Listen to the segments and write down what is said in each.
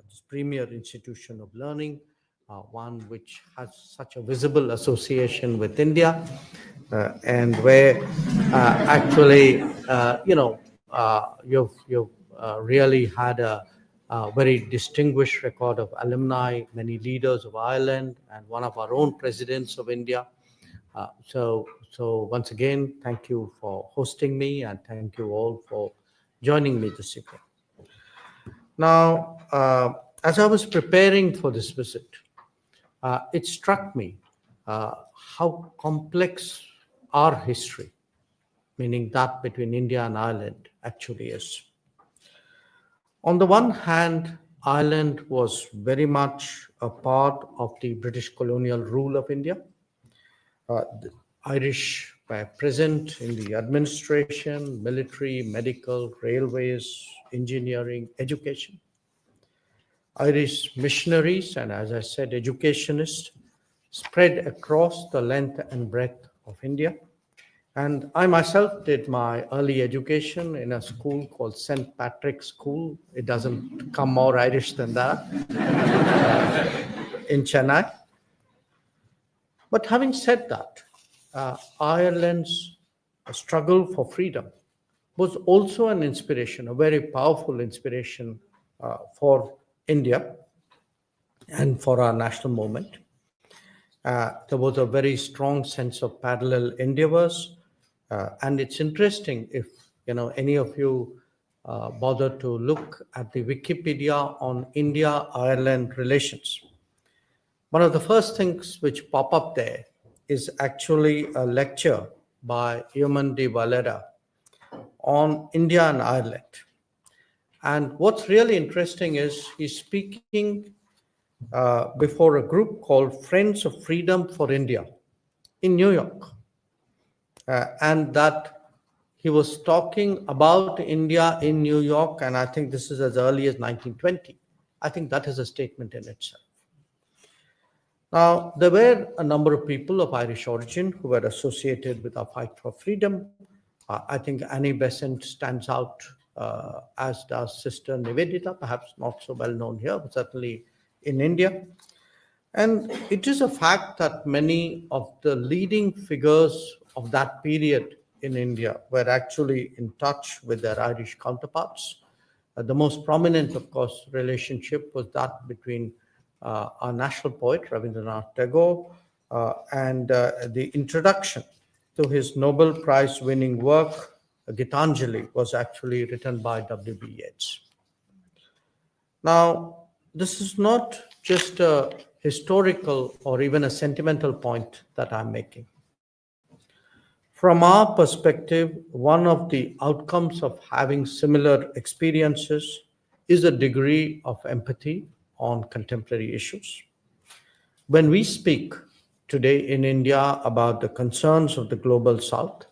this premier institution of learning, one which has such a visible association with India, and where actually, you've really had a very distinguished record of alumni, many leaders of Ireland, and one of our own presidents of India. So once again, thank you for hosting me, and thank you all for joining me this evening. Now, as I was preparing for this visit, it struck me how complex our history, meaning that between India and Ireland, actually is. On the one hand, Ireland was very much a part of the British colonial rule of India. The Irish were present in the administration, military, medical, railways, engineering, education. Irish missionaries and, as I said, educationists spread across the length and breadth of India. And I myself did my early education in a school called St. Patrick's School. It doesn't come more Irish than that, in Chennai. But having said that, Ireland's struggle for freedom was also an inspiration, a very powerful inspiration for India and for our national movement. There was a very strong sense of parallel endeavors. And it's interesting if any of you bother to look at the Wikipedia on India-Ireland relations. One of the first things which pop up there is actually a lecture by Eamon de Valera on India and Ireland. And what's really interesting is he's speaking before a group called Friends of Freedom for India in New York. And that he was talking about India in New York, and I think this is as early as 1920. I think that is a statement in itself. Now, there were a number of people of Irish origin who were associated with our fight for freedom. I think Annie Besant stands out, as does Sister Nivedita, perhaps not so well known here, but certainly in India. And it is a fact that many of the leading figures of that period in India were actually in touch with their Irish counterparts. The most prominent, of course, relationship was that between our national poet, Rabindranath Tagore, and the introduction to his Nobel Prize winning work, Gitanjali, was actually written by W.B. Yeats. Now, this is not just a historical or even a sentimental point that I'm making. From our perspective, one of the outcomes of having similar experiences is a degree of empathy on contemporary issues. When we speak today in India about the concerns of the global South,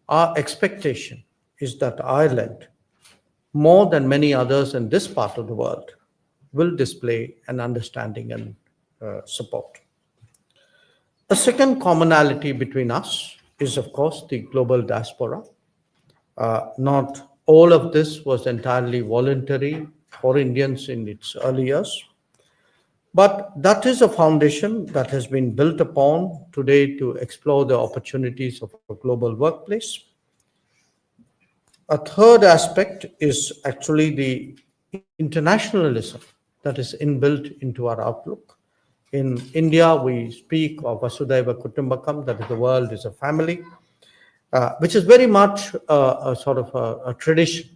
our expectation is that Ireland, more than many others in this part of the world, will display an understanding and support. A second commonality between us is, of course, the global diaspora. Not all of this was entirely voluntary for Indians in its early years, but that is a foundation that has been built upon today to explore the opportunities of a global workplace. A third aspect is actually the internationalism that is inbuilt into our outlook. In India, we speak of Vasudhaiva Kutumbakam, that is, the world is a family, which is very much a sort of a tradition.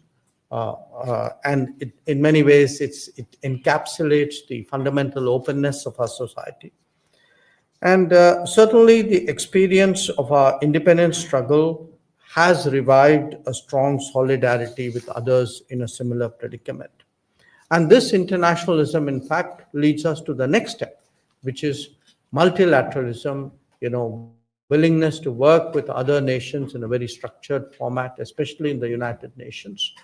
And in many ways, it encapsulates the fundamental openness of our society. And certainly the experience of our independence struggle has revived a strong solidarity with others in a similar predicament. And this internationalism, in fact, leads us to the next step, which is multilateralism, willingness to work with other nations in a very structured format, especially in the United Nations.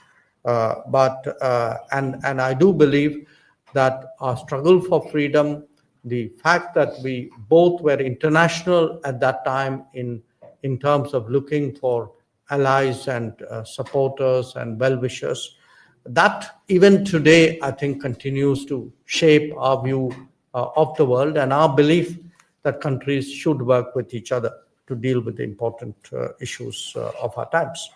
And I do believe that our struggle for freedom, the fact that we both were international at that time in terms of looking for allies and supporters and well-wishers, that even today, I think, continues to shape our view of the world and our belief that countries should work with each other to deal with the important issues of our times.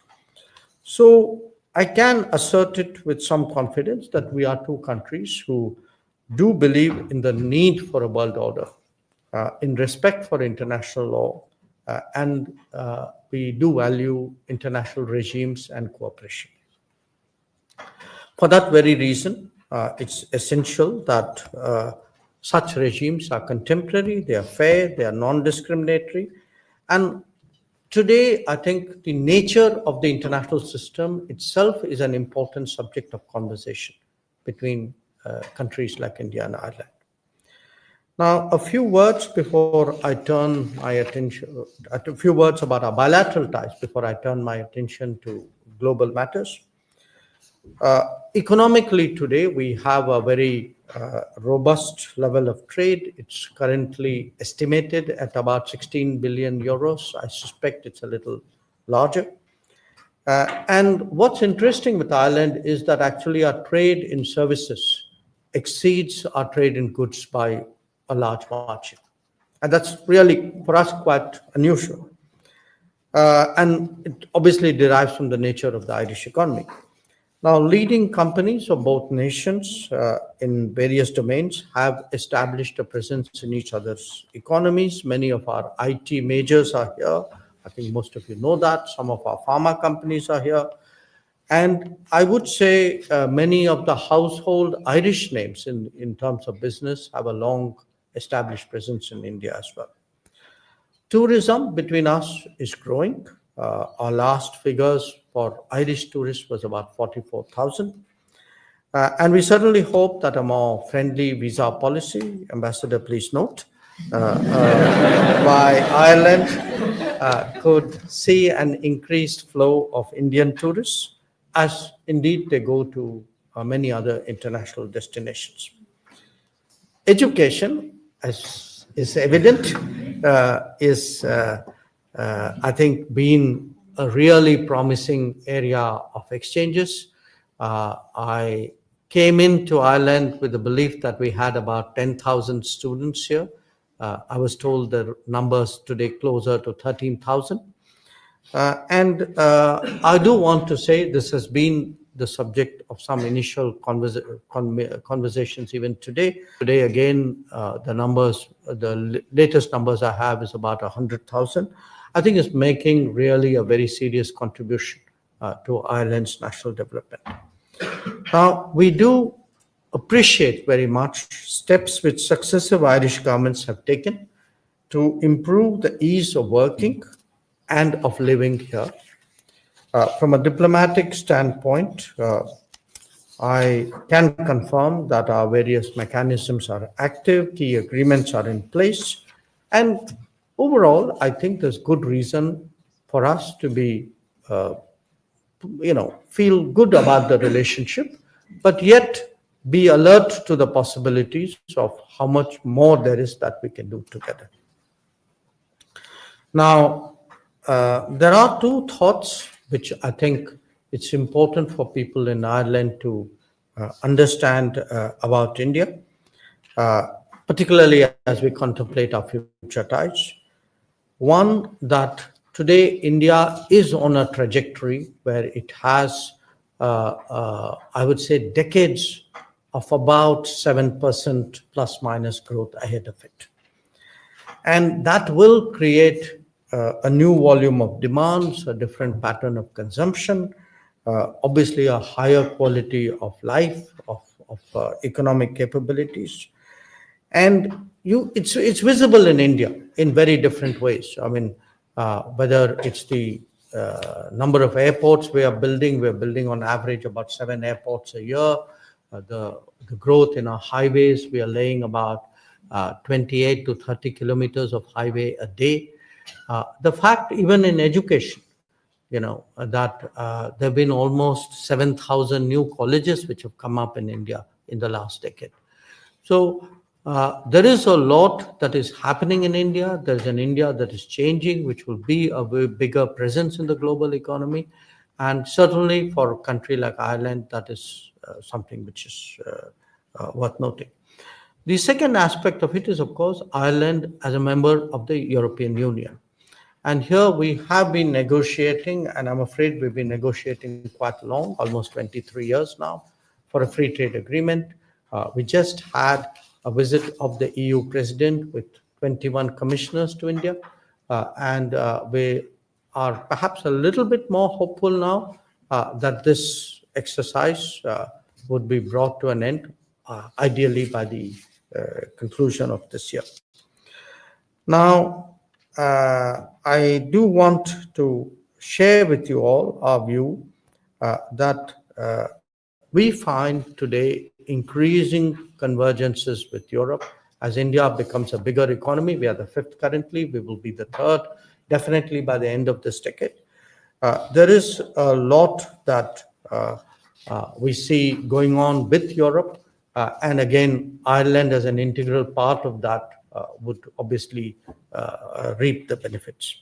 So I can assert it with some confidence that we are two countries who do believe in the need for a world order, in respect for international law, and we do value international regimes and cooperation. For that very reason, it's essential that such regimes are contemporary, they are fair, they are non-discriminatory. And today, I think the nature of the international system itself is an important subject of conversation between countries like India and Ireland. Now, a few words before I turn my attention, a few words about our bilateral ties before I turn my attention to global matters. Economically today, we have a very robust level of trade. It's currently estimated at about 16 billion euros. I suspect it's a little larger. And what's interesting with Ireland is that actually our trade in services exceeds our trade in goods by a large margin. And that's really, for us, quite unusual. And it obviously derives from the nature of the Irish economy. Now, leading companies of both nations in various domains have established a presence in each other's economies. Many of our IT majors are here. I think most of you know that. Some of our pharma companies are here. And I would say many of the household Irish names in terms of business have a long established presence in India as well. Tourism between us is growing. Our last figures for Irish tourists was about 44,000. And we certainly hope that a more friendly visa policy, Ambassador, please note, by Ireland could see an increased flow of Indian tourists, as indeed they go to many other international destinations. Education, as is evident, is I think been a really promising area of exchanges. I came into Ireland with the belief that we had about 10,000 students here. I was told the numbers today closer to 13,000. And I do want to say this has been the subject of some initial conversations even today. Today, again, the latest numbers I have is about 100,000. I think it's making really a very serious contribution to Ireland's national development. Now, we do appreciate very much steps which successive Irish governments have taken to improve the ease of working and of living here. From a diplomatic standpoint, I can confirm that our various mechanisms are active, key agreements are in place, and overall, I think there's good reason for us to be, feel good about the relationship, but yet be alert to the possibilities of how much more there is that we can do together. Now, there are two thoughts which I think it's important for people in Ireland to understand about India, particularly as we contemplate our future ties. One, that today India is on a trajectory where it has, I would say, decades of about 7% plus minus growth ahead of it. And that will create a new volume of demands, a different pattern of consumption, obviously a higher quality of life, of economic capabilities. And it's visible in India in very different ways. I mean, whether it's the number of airports we're building on average about 7 airports a year. The growth in our highways, we are laying about 28 to 30 kilometers of highway a day. The fact, even in education, that there have been almost 7,000 new colleges which have come up in India in the last decade. So there is a lot that is happening in India. There's an India that is changing, which will be a very bigger presence in the global economy. And certainly for a country like Ireland, that is something which is worth noting. The second aspect of it is, of course, Ireland as a member of the European Union. And here we have been negotiating, and I'm afraid we've been negotiating quite long, almost 23 years now, for a free trade agreement. We just had a visit of the EU president with 21 commissioners to India, and we are perhaps a little bit more hopeful now that this exercise would be brought to an end, ideally by the conclusion of this year. Now, I do want to share with you all our view that we find today increasing convergences with Europe as India becomes a bigger economy. We are the fifth currently, we will be the third, definitely by the end of this decade. There is a lot that we see going on with Europe, and again, Ireland as an integral part of that would obviously reap the benefits.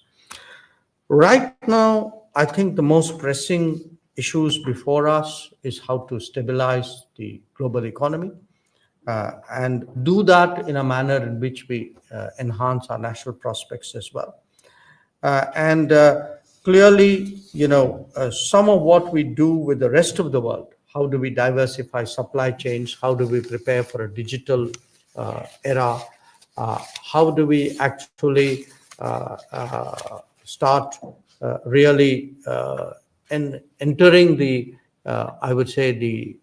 Right now, I think the most pressing issues before us is how to stabilize the global economy and do that in a manner in which we enhance our national prospects as well. And clearly, some of what we do with the rest of the world, how do we diversify supply chains? How do we prepare for a digital era? How do we actually start really entering the, I would say, the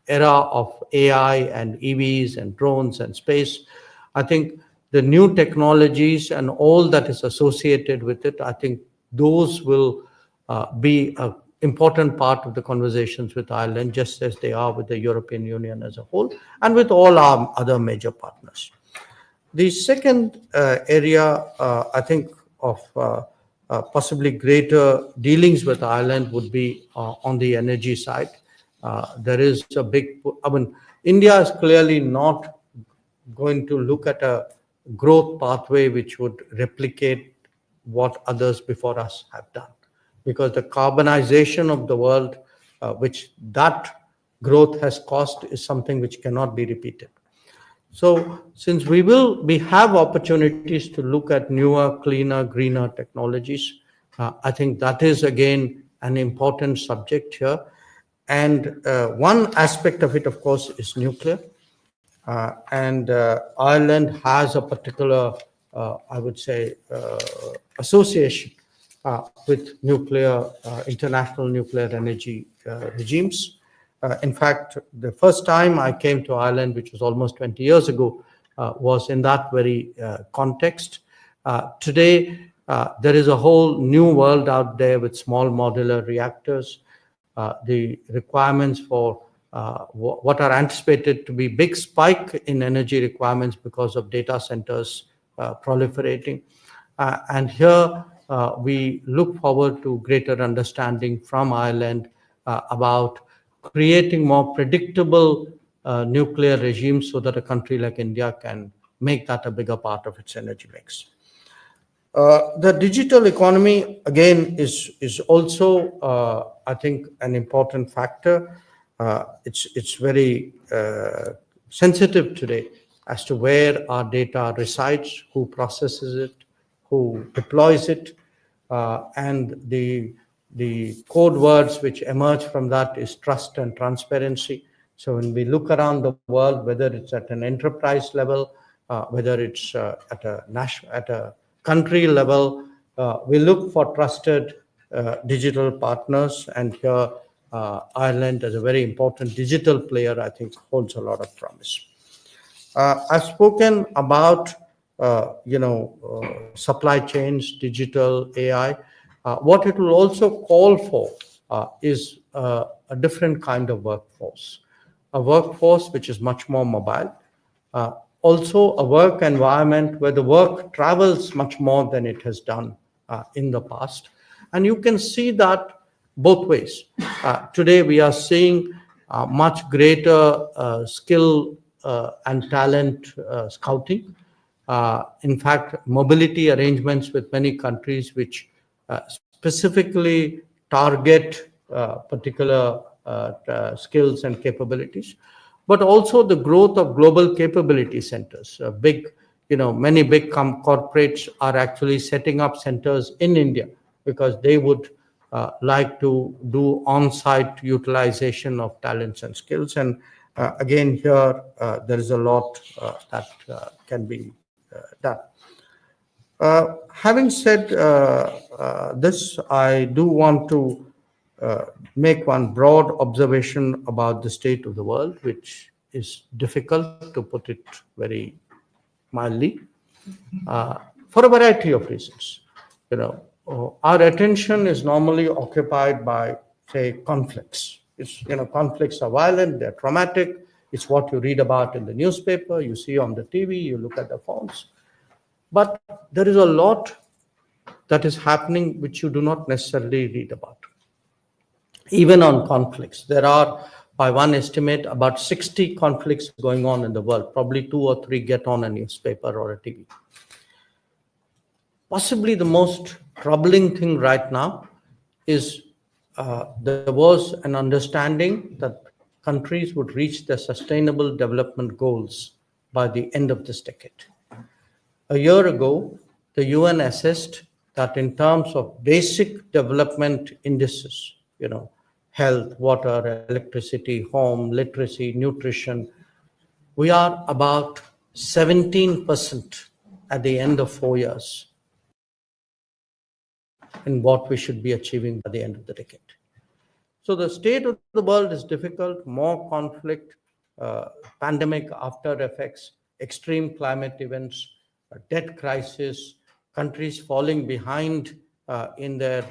era of AI and EVs and drones and space? I think the new technologies and all that is associated with it, I think those will be an important part of the conversations with Ireland, just as they are with the European Union as a whole and with all our other major partners. The second area, I think, of possibly greater dealings with Ireland would be on the energy side. There is a big, India is clearly not going to look at a growth pathway which would replicate what others before us have done, because the carbonization of the world, which that growth has caused, is something which cannot be repeated. So since we have opportunities to look at newer, cleaner, greener technologies, I think that is again an important subject here. And one aspect of it, of course, is nuclear. And Ireland has a particular, I would say, association with nuclear, international nuclear energy regimes. In fact, the first time I came to Ireland, which was almost 20 years ago, was in that very context. Today, there is a whole new world out there with small modular reactors. The requirements for what are anticipated to be big spike in energy requirements because of data centers proliferating. And here we look forward to greater understanding from Ireland about creating more predictable nuclear regimes so that a country like India can make that a bigger part of its energy mix. The digital economy, again, is also, I think, an important factor. It's very sensitive today as to where our data resides, who processes it, who deploys it, and the code words which emerge from that is trust and transparency. So when we look around the world, whether it's at an enterprise level, whether it's at a country level, we look for trusted digital partners, and here Ireland, as a very important digital player, I think holds a lot of promise. I've spoken about supply chains, digital, AI. What it will also call for is a different kind of workforce, a workforce which is much more mobile, also a work environment where the work travels much more than it has done in the past. And you can see that both ways. Today we are seeing much greater skill and talent scouting. In fact, mobility arrangements with many countries which specifically target particular skills and capabilities, but also the growth of global capability centers. Many big corporates are actually setting up centers in India because they would like to do on-site utilization of talents and skills. And again, here there is a lot that can be done. Having said this, I do want to make one broad observation about the state of the world, which is difficult to put it very mildly, for a variety of reasons. Our attention is normally occupied by, say, conflicts. Conflicts are violent, they're traumatic. It's what you read about in the newspaper, you see on the TV, you look at the phones. But there is a lot that is happening which you do not necessarily read about. Even on conflicts, there are, by one estimate, about 60 conflicts going on in the world. Probably 2 or 3 get on a newspaper or a TV. Possibly the most troubling thing right now is there was an understanding that countries would reach their sustainable development goals by the end of this decade. A year ago, the UN assessed that in terms of basic development indices, health, water, electricity, home, literacy, nutrition, we are about 17% at the end of 4 years in what we should be achieving by the end of the decade. So the state of the world is difficult, more conflict, pandemic after effects, extreme climate events, debt crisis, countries falling behind in their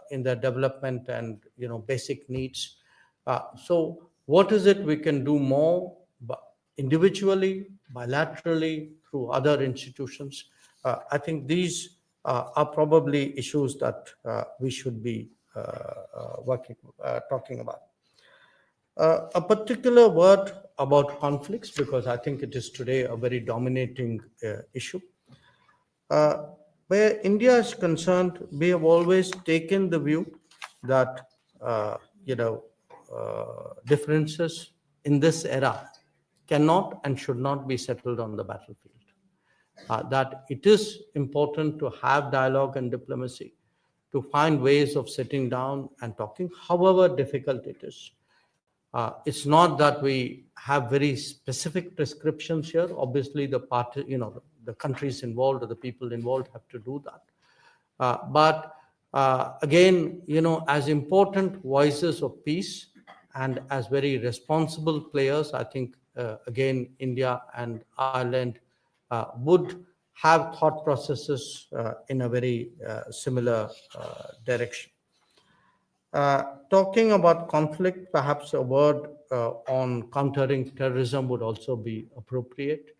development and basic needs. So what is it we can do more individually, bilaterally, through other institutions? I think these are probably issues that we should be talking about. A particular word about conflicts, because I think it is today a very dominating issue. Where India is concerned, we have always taken the view that differences in this era cannot and should not be settled on the battlefield. That it is important to have dialogue and diplomacy, to find ways of sitting down and talking, however difficult it is. It's not that we have very specific prescriptions here. Obviously, the countries involved or the people involved have to do that. But again, as important voices of peace and as very responsible players, I think, again, India and Ireland would have thought processes in a very similar direction. Talking about conflict, perhaps a word on countering terrorism would also be appropriate,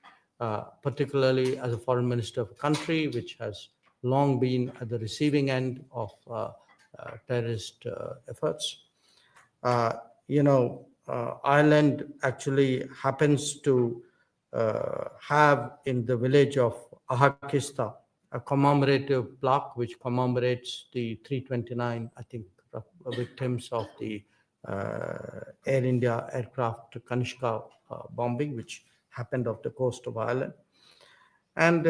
particularly as a foreign minister of a country which has long been at the receiving end of terrorist efforts. Ireland actually happens to have in the village of Ahakista a commemorative plaque which commemorates the 329, I think, victims of the Air India aircraft Kanishka bombing, which happened off the coast of Ireland. And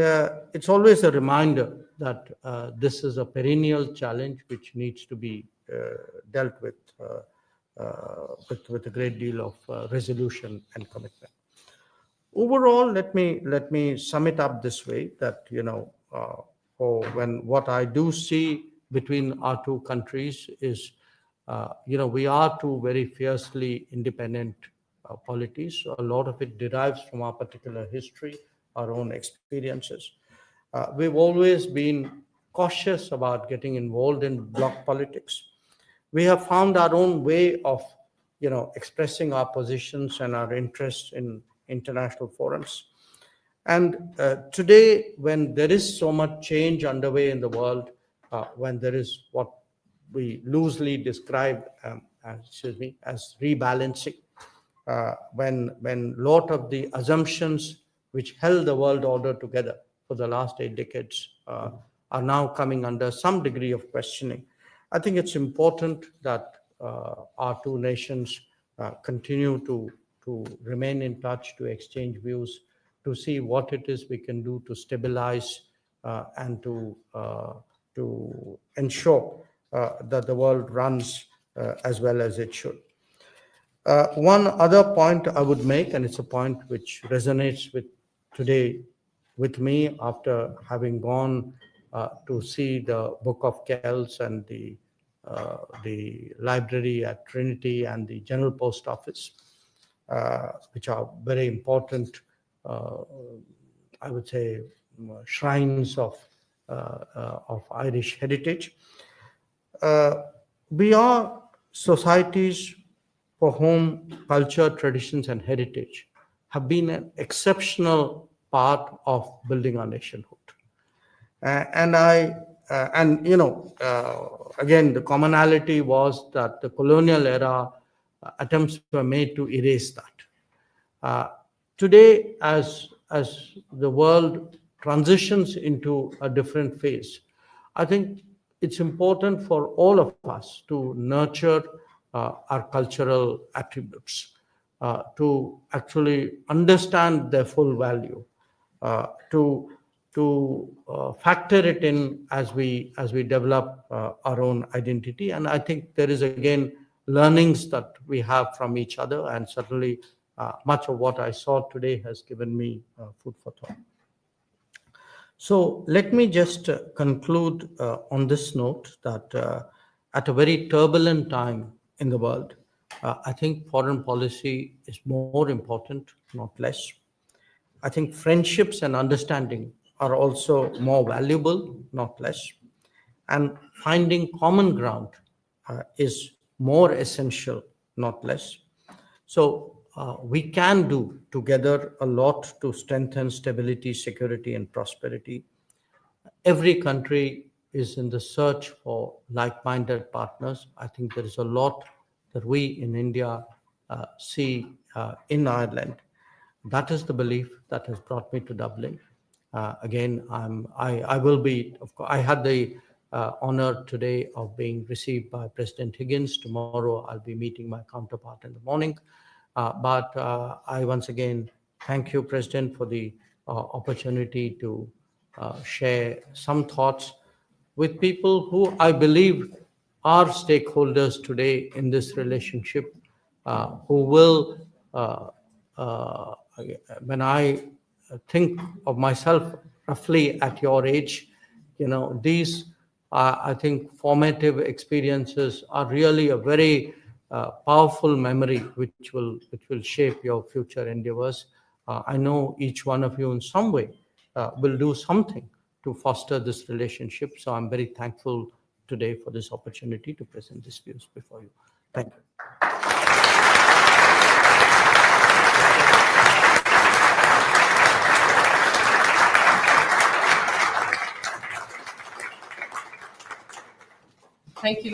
it's always a reminder that this is a perennial challenge which needs to be dealt with a great deal of resolution and commitment. Overall, let me sum it up this way: that what I do see between our two countries is, we are two very fiercely independent polities. A lot of it derives from our particular history, our own experiences. We've always been cautious about getting involved in bloc politics. We have found our own way of, expressing our positions and our interests in international forums. And today, when there is so much change underway in the world, when there is what we loosely describe as rebalancing, when a lot of the assumptions which held the world order together for the last 8 decades are now coming under some degree of questioning, I think it's important that our two nations continue to remain in touch, to exchange views, to see what it is we can do to stabilize and to ensure that the world runs as well as it should. One other point I would make, and it's a point which resonates with today with me after having gone to see the Book of Kells and the library at Trinity and the General Post Office, which are very important, I would say, shrines of Irish heritage. We are societies for whom culture, traditions, and heritage have been an exceptional part of building our nationhood. Again, the commonality was that the colonial era attempts were made to erase that. Today, as the world transitions into a different phase, I think it's important for all of us to nurture our cultural attributes, to actually understand their full value, to factor it in as we develop our own identity. And I think there is again learnings that we have from each other, and certainly much of what I saw today has given me food for thought. So let me just conclude on this note that at a very turbulent time in the world, I think foreign policy is more important, not less. I think friendships and understanding are also more valuable, not less. And finding common ground is more essential, not less. So we can do together a lot to strengthen stability, security, and prosperity. Every country is in the search for like-minded partners. I think there is a lot that we in India see in Ireland. That is the belief that has brought me to Dublin. Again, I will be, of course, I had the honor today of being received by President Higgins. Tomorrow, I'll be meeting my counterpart in the morning. But I once again thank you, President, for the opportunity to share some thoughts with people who I believe are stakeholders today in this relationship, who will, when I think of myself roughly at your age, these I think formative experiences are really a very powerful memory which will shape your future endeavors. I know each one of you in some way will do something to foster this relationship. So I'm very thankful today for this opportunity to present these views before you. Thank you. Thank you,